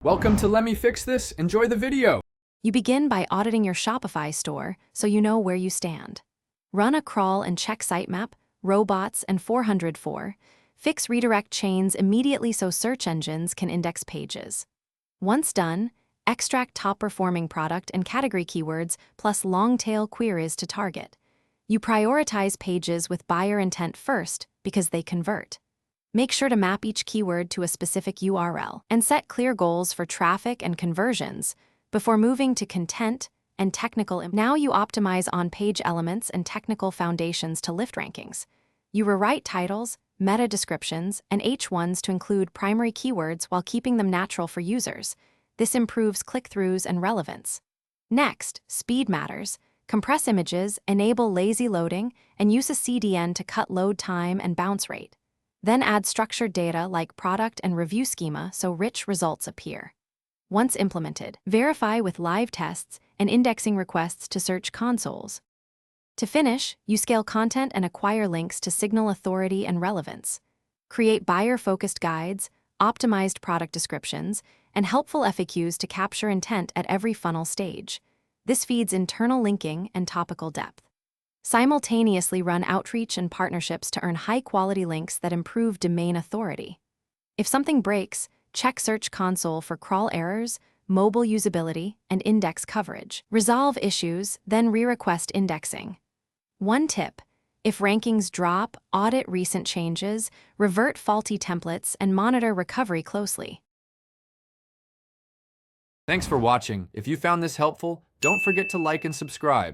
Welcome to Let Me Fix This. Enjoy the video. You begin by auditing your Shopify store so you know where you stand. Run a crawl and check sitemap, robots, and 404. Fix redirect chains immediately so search engines can index pages. Once done, extract top-performing product and category keywords plus long-tail queries to target. You prioritize pages with buyer intent first because they convert. Make sure to map each keyword to a specific URL and set clear goals for traffic and conversions before moving to content and technical. Now you optimize on-page elements and technical foundations to lift rankings. You rewrite titles, meta descriptions, and H1s to include primary keywords while keeping them natural for users. This improves click-throughs and relevance. Next, speed matters. Compress images, enable lazy loading, and use a CDN to cut load time and bounce rate. Then add structured data like product and review schema so rich results appear. Once implemented, verify with live tests and indexing requests to search consoles. To finish, you scale content and acquire links to signal authority and relevance. Create buyer-focused guides, optimized product descriptions, and helpful FAQs to capture intent at every funnel stage. This feeds internal linking and topical depth. Simultaneously run outreach and partnerships to earn high-quality links that improve domain authority. If something breaks, check Search Console for crawl errors, mobile usability, and index coverage. Resolve issues, then re-request indexing. One tip: if rankings drop, audit recent changes, revert faulty templates, and monitor recovery closely. Thanks for watching. If you found this helpful, don't forget to like and subscribe.